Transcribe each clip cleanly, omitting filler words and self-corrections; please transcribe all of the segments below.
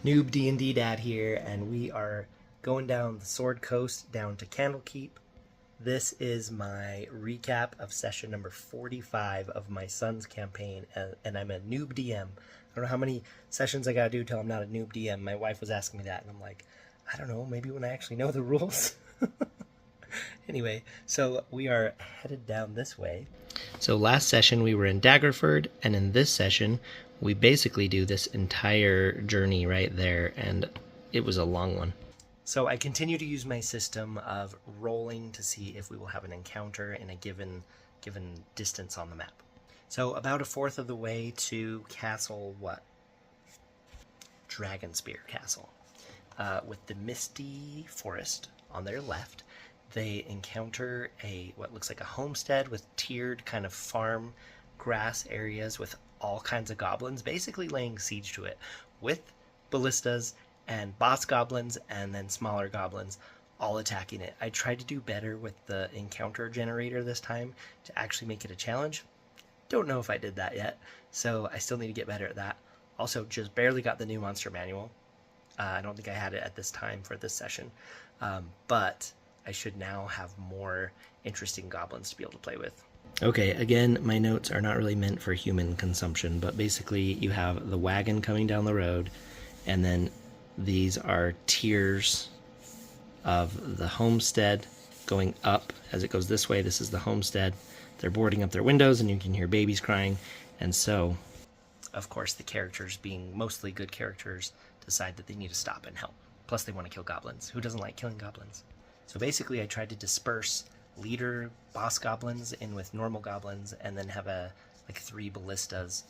Noob D&D Dad here, and we are going down the Sword Coast down to Candlekeep. This is my recap of session number 45 of my son's campaign, and I'm a Noob DM. I don't know how many sessions I gotta do till I'm not a Noob DM. My wife was asking me that, and I'm like, I don't know, maybe when I actually know the rules. Anyway, so we are headed down this way. So last session we were in Daggerford, and in this session we basically do this entire journey right there, and it was a long one. So I continue to use my system of rolling to see if we will have an encounter in a given distance on the map. So about a fourth of the way to Castle Dragonspear Castle. With the misty forest on their left, they encounter what looks like a homestead with tiered kind of farm grass areas with all kinds of goblins basically laying siege to it, with ballistas and boss goblins and then smaller goblins all attacking it. I tried to do better with the encounter generator this time to actually make it a challenge. Don't know if I did that yet, so I still need to get better at that. Also, just barely got the new monster manual. I don't think I had it at this time for this session, but I should now have more interesting goblins to be able to play with. Okay, again, my notes are not really meant for human consumption, but basically you have the wagon coming down the road, and then these are tiers of the homestead going up as it goes this way. This is the homestead. They're boarding up their windows, and you can hear babies crying, and so, of course, the characters, being mostly good characters, decide that they need to stop and help. Plus, they want to kill goblins. Who doesn't like killing goblins? So basically, I tried to disperse leader boss goblins in with normal goblins, and then have like 3 ballistas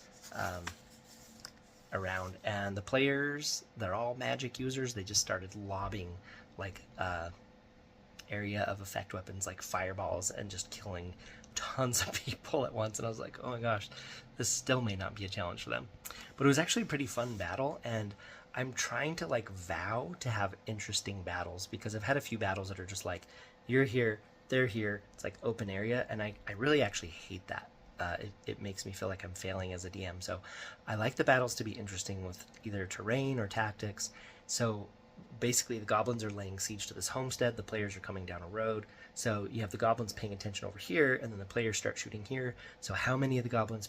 around. And the players, they're all magic users. They just started lobbing like area of effect weapons like fireballs and just killing tons of people at once. And I was like, oh my gosh, this still may not be a challenge for them. But it was actually a pretty fun battle, and I'm trying to like vow to have interesting battles, because I've had a few battles that are just like, you're here, they're here, it's like open area, and I really actually hate that. It makes me feel like I'm failing as a DM. So I like the battles to be interesting with either terrain or tactics. So basically the goblins are laying siege to this homestead, the players are coming down a road, so you have the goblins paying attention over here, and then the players start shooting here. So how many of the goblins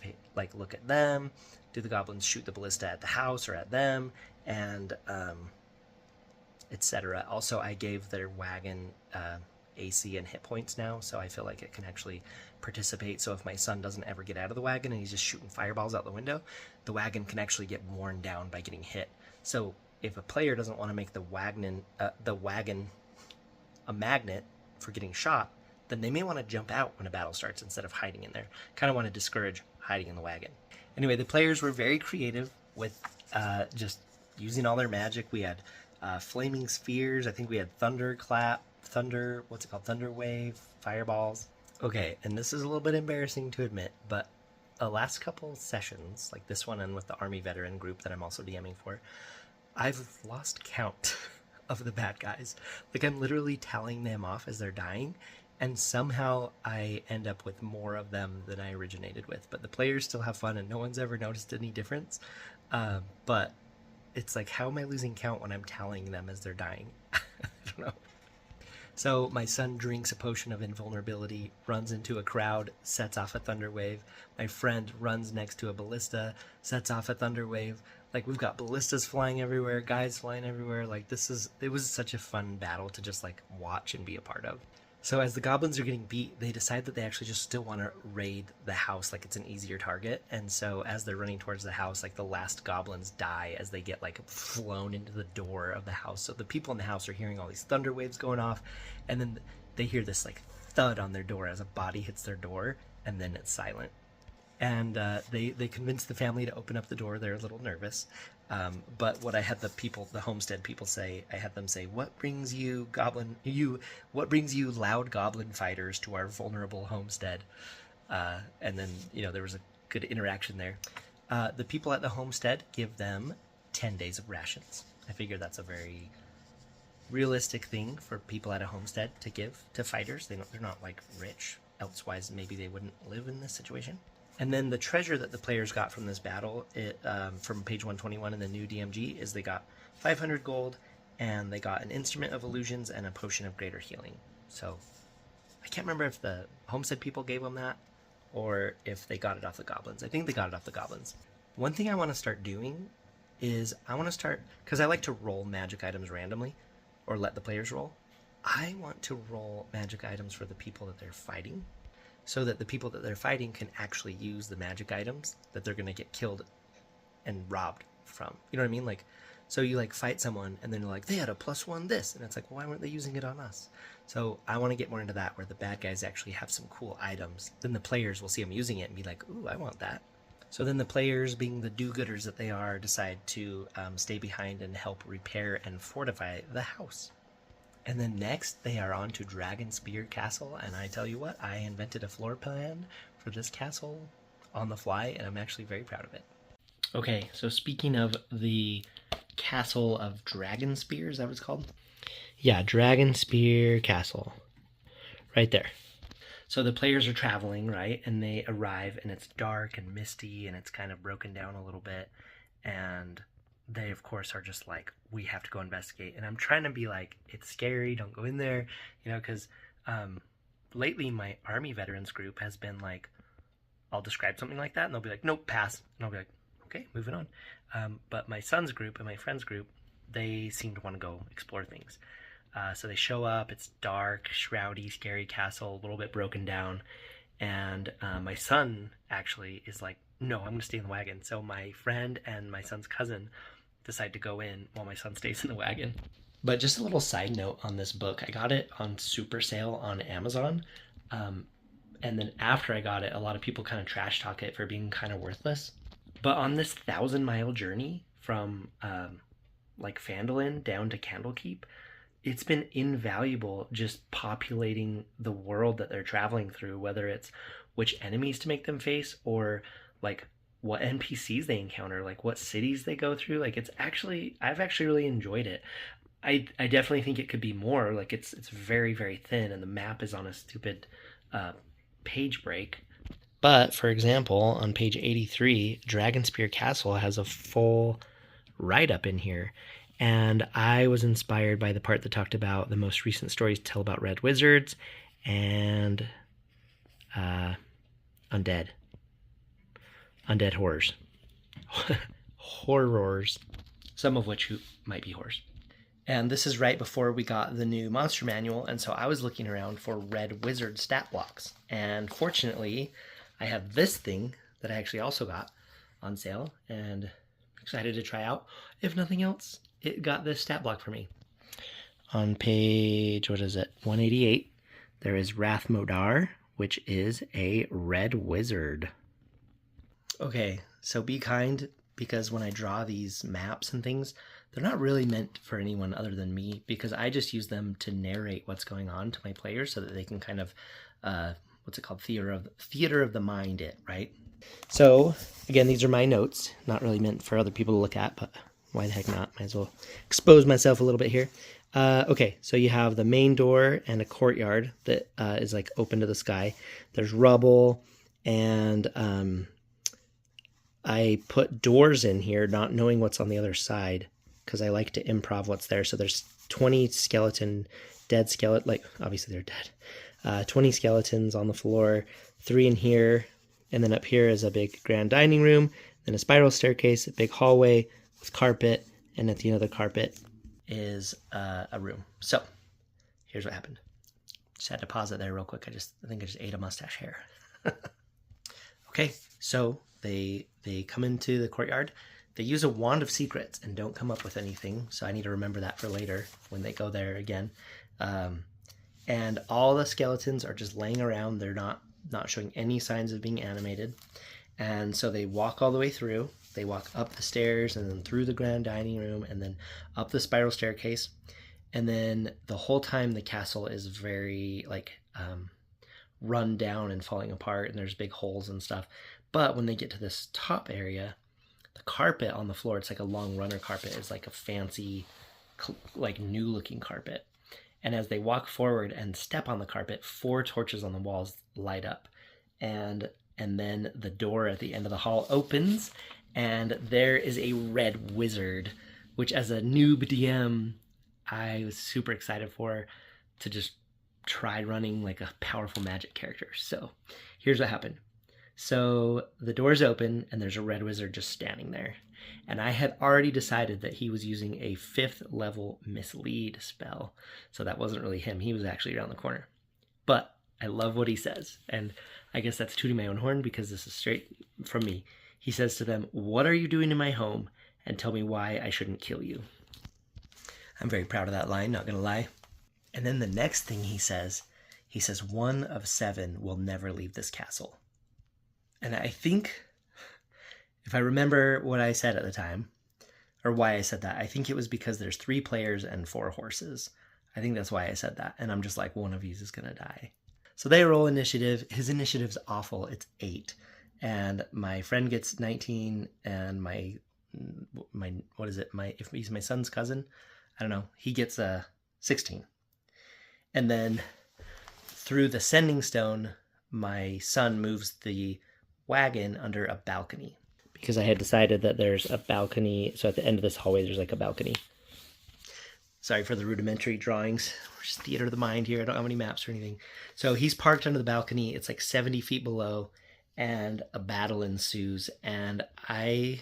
look at them? Do the goblins shoot the ballista at the house or at them? And etc. Also, I gave their wagon AC and hit points now, so I feel like it can actually participate. So if my son doesn't ever get out of the wagon and he's just shooting fireballs out the window, the wagon can actually get worn down by getting hit. So if a player doesn't want to make the wagon a magnet for getting shot, then they may want to jump out when a battle starts instead of hiding in there. Kind of want to discourage hiding in the wagon. Anyway, the players were very creative with just using all their magic. We had flaming spheres. I think we had thunder wave, fireballs. Okay, and this is a little bit embarrassing to admit, but the last couple sessions, like this one and with the Army Veteran group that I'm also DMing for, I've lost count of the bad guys. Like, I'm literally tallying them off as they're dying, and somehow I end up with more of them than I originated with. But the players still have fun, and no one's ever noticed any difference. But it's like, how am I losing count when I'm tallying them as they're dying? I don't know. So my son drinks a potion of invulnerability, runs into a crowd, sets off a thunder wave. My friend runs next to a ballista, sets off a thunder wave. Like, we've got ballistas flying everywhere, guys flying everywhere. Like, it was such a fun battle to just like watch and be a part of. So as the goblins are getting beat, they decide that they actually just still want to raid the house, like it's an easier target. And so as they're running towards the house, like the last goblins die as they get like flown into the door of the house. So the people in the house are hearing all these thunder waves going off, and then they hear this like thud on their door as a body hits their door, and then it's silent. And they convince the family to open up the door. They're a little nervous. But what I had the homestead people say, I had them say, what brings you loud goblin fighters to our vulnerable homestead? And then, there was a good interaction there. The people at the homestead give them 10 days of rations. I figure that's a very realistic thing for people at a homestead to give to fighters. They're not like rich, elsewise maybe they wouldn't live in this situation. And then the treasure that the players got from this battle, from page 121 in the new DMG, is they got 500 gold, and they got an instrument of illusions and a potion of greater healing. So I can't remember if the Homestead people gave them that, or if they got it off the goblins. I think they got it off the goblins. One thing I want to start doing is I want to start, because I like to roll magic items randomly, or let the players roll. I want to roll magic items for the people that they're fighting, so that the people that they're fighting can actually use the magic items that they're going to get killed and robbed from. You know what I mean? Like, so you like fight someone and then you're like, they had a +1 this, and it's like, well, why weren't they using it on us? So I want to get more into that, where the bad guys actually have some cool items. Then the players will see them using it and be like, ooh, I want that. So then the players, being the do-gooders that they are, decide to stay behind and help repair and fortify the house. And then next, they are on to Dragonspear Castle, and I tell you what, I invented a floor plan for this castle on the fly, and I'm actually very proud of it. Okay, so speaking of the Castle of Dragonspear, is that what it's called? Yeah, Dragonspear Castle. Right there. So the players are traveling, right? And they arrive, and it's dark and misty, and it's kind of broken down a little bit, and they, of course, are just like, we have to go investigate. And I'm trying to be like, it's scary, don't go in there, you know, because lately my Army veterans group has been like, I'll describe something like that, and they'll be like, nope, pass. And I'll be like, okay, moving on. But my son's group and my friend's group, they seem to want to go explore things. So they show up, it's dark, shroudy, scary castle, a little bit broken down. And my son actually is like, no, I'm going to stay in the wagon. So my friend and my son's cousin decide to go in while my son stays in the wagon. But just a little side note on this book, I got it on super sale on Amazon. And then after I got it, a lot of people kind of trash talk it for being kind of worthless. But on this 1,000-mile journey from like Phandalin down to Candlekeep, it's been invaluable just populating the world that they're traveling through, whether it's which enemies to make them face, or like what NPCs they encounter, like what cities they go through. Like, I've actually really enjoyed it. I definitely think it could be more. Like, it's very, very thin, and the map is on a stupid page break. But for example, on page 83, Dragonspear Castle has a full write-up in here. And I was inspired by the part that talked about the most recent stories to tell about red wizards and undead horrors. Horrors. Some of which might be horrors. And this is right before we got the new monster manual, and so I was looking around for red wizard stat blocks. And fortunately, I have this thing that I actually also got on sale, and I'm excited to try out. If nothing else, it got this stat block for me. On page, 188, there is Rath Modar, which is a red wizard. Okay, so be kind, because when I draw these maps and things, they're not really meant for anyone other than me, because I just use them to narrate what's going on to my players so that they can kind of, theater of the mind it, right? So, again, these are my notes, not really meant for other people to look at, but why the heck not? Might as well expose myself a little bit here. Okay, so you have the main door and a courtyard that is like open to the sky. There's rubble, and I put doors in here, not knowing what's on the other side, because I like to improv what's there. So there's 20 dead skeleton, like obviously they're dead. 20 skeletons on the floor, 3 in here, and then up here is a big grand dining room, then a spiral staircase, a big hallway with carpet, and at the end of the carpet is a room. So here's what happened. Just had to pause it there real quick. I think I just ate a mustache hair. Okay, so they come into the courtyard. They use a wand of secrets and don't come up with anything, so I need to remember that for later when they go there again. And all the skeletons are just laying around. They're not showing any signs of being animated. And so they walk all the way through. They walk up the stairs and then through the grand dining room and then up the spiral staircase. And then the whole time the castle is very run down and falling apart, and there's big holes and stuff. But when they get to this top area, the carpet on the floor, it's like a long runner carpet, is like a fancy, like new looking carpet. And as they walk forward and step on the carpet, 4 torches on the walls light up. And and then the door at the end of the hall opens, and there is a red wizard, which as a noob DM, I was super excited for, to just try running like a powerful magic character. So here's what happened. So the door's open and there's a red wizard just standing there. And I had already decided that he was using a 5th level mislead spell. So that wasn't really him. He was actually around the corner. But I love what he says. And I guess that's tooting my own horn because this is straight from me. He says to them, "What are you doing in my home? And tell me why I shouldn't kill you." I'm very proud of that line, not gonna lie. And then the next thing he says, 1 of 7 will never leave this castle. And I think, if I remember what I said at the time, or why I said that, I think it was because there's 3 players and 4 horses. I think that's why I said that. And I'm just like, one of these is going to die. So they roll initiative. His initiative's awful. It's 8. And my friend gets 19, and my what is it? If he's my son's cousin, I don't know, he gets 16. And then through the sending stone, my son moves the wagon under a balcony, because I had decided that there's a balcony. So at the end of this hallway, there's like a balcony. Sorry for the rudimentary drawings. We're just theater of the mind here. I don't have any maps or anything. So he's parked under the balcony. It's like 70 feet below, and a battle ensues. And I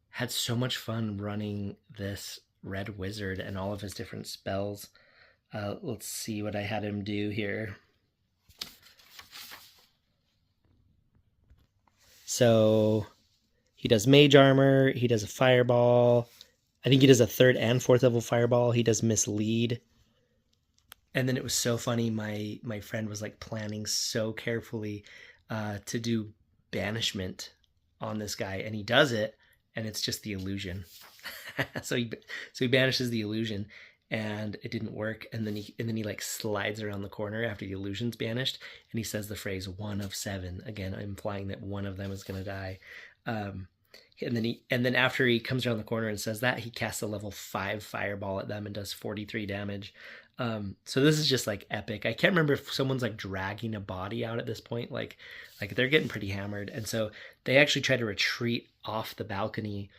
had so much fun running this red wizard and all of his different spells. Let's see what I had him do here. So he does mage armor, he does a fireball. I think he does a 3rd and 4th level fireball. He does mislead. And then it was so funny. My friend was like planning so carefully to do banishment on this guy, and he does it, and it's just the illusion. so he banishes the illusion, and it didn't work. And then he like slides around the corner after the illusion's banished, and he says the phrase 1 of 7, again implying that one of them is going to die. And then after he comes around the corner and says that, he casts a level 5 fireball at them and does 43 damage. So this is just like epic. I can't remember if someone's like dragging a body out at this point. Like they're getting pretty hammered. And so they actually try to retreat off the balcony,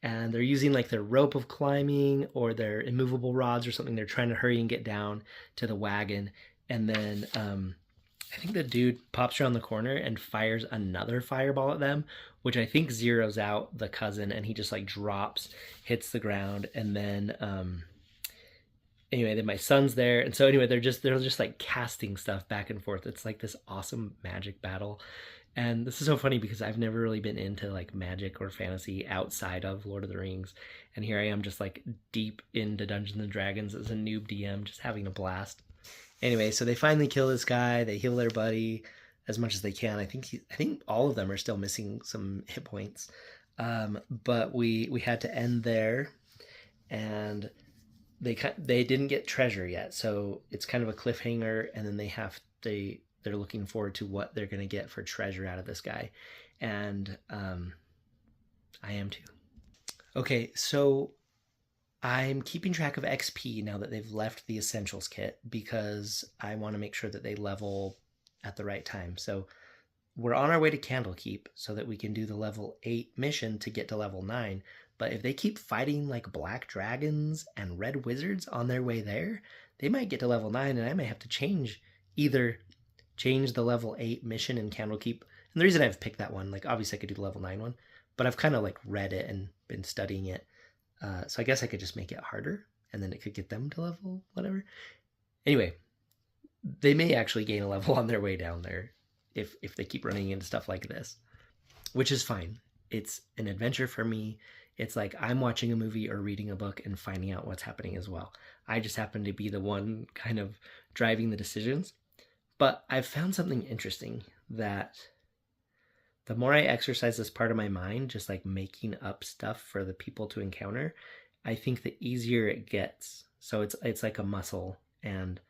and they're using like their rope of climbing or their immovable rods or something. They're trying to hurry and get down to the wagon. And then I think the dude pops around the corner and fires another fireball at them, which I think zeroes out the cousin, and he just like drops, hits the ground. And then anyway, then my son's there. And so anyway, they're just like casting stuff back and forth. It's like this awesome magic battle. And this is so funny because I've never really been into like magic or fantasy outside of Lord of the Rings. And here I am just like deep into Dungeons and Dragons as a noob DM, just having a blast. Anyway, so they finally kill this guy. They heal their buddy as much as they can. I think all of them are still missing some hit points. But we had to end there, and they didn't get treasure yet. So it's kind of a cliffhanger, and then they're looking forward to what they're going to get for treasure out of this guy. And I am too. Okay, so I'm keeping track of XP now that they've left the Essentials kit, because I want to make sure that they level at the right time. So we're on our way to Candlekeep so that we can do the level 8 mission to get to level 9. But if they keep fighting like black dragons and red wizards on their way there, they might get to level 9, and I might have to either change the level 8 mission in Candlekeep. And the reason I've picked that one, like obviously I could do the level 9 one, but I've kind of like read it and been studying it. So I guess I could just make it harder, and then it could get them to level whatever. Anyway, they may actually gain a level on their way down there if they keep running into stuff like this, which is fine. It's an adventure for me. It's like I'm watching a movie or reading a book and finding out what's happening as well. I just happen to be the one kind of driving the decisions. But I've found something interesting, that the more I exercise this part of my mind, just like making up stuff for the people to encounter, I think the easier it gets. So it's like a muscle, and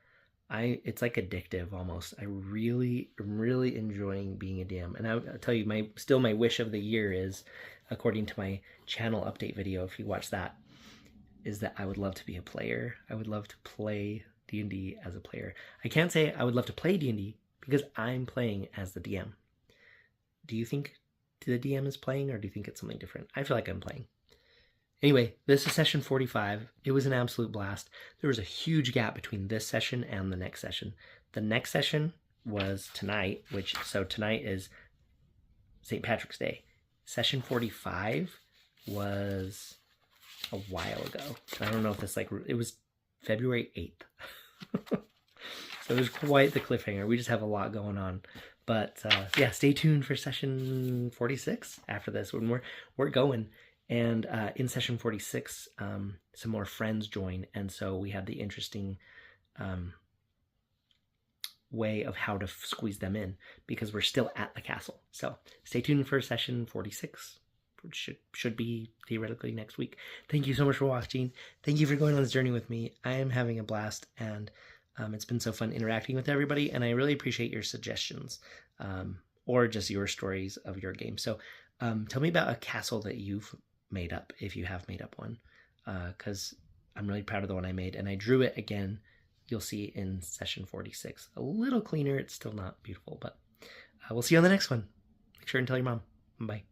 it's like addictive almost. I'm really enjoying being a DM. And I'll tell you, my wish of the year is, according to my channel update video, if you watch that, is that I would love to be a player. I would love to play D&D as a player. I can't say I would love to play D&D because I'm playing as the DM. Do you think the DM is playing, or do you think it's something different? I feel like I'm playing. Anyway, this is session 45. It was an absolute blast. There was a huge gap between this session and the next session. The next session was tonight, so tonight is St. Patrick's Day. Session 45 was a while ago. I don't know if this, it was February 8th. So it was quite the cliffhanger. We just have a lot going on. But yeah, stay tuned for session 46 after this when we're going. And in session 46, some more friends join. And so we have the interesting way of how to squeeze them in, because we're still at the castle. So stay tuned for session 46, which should be theoretically next week. Thank you so much for watching. Thank you for going on this journey with me. I am having a blast, and it's been so fun interacting with everybody, and I really appreciate your suggestions or just your stories of your game. So tell me about a castle that you've made up, if you have made up one, because I'm really proud of the one I made, and I drew it again. You'll see in session 46. A little cleaner. It's still not beautiful, but we'll see you on the next one. Make sure and tell your mom. Bye.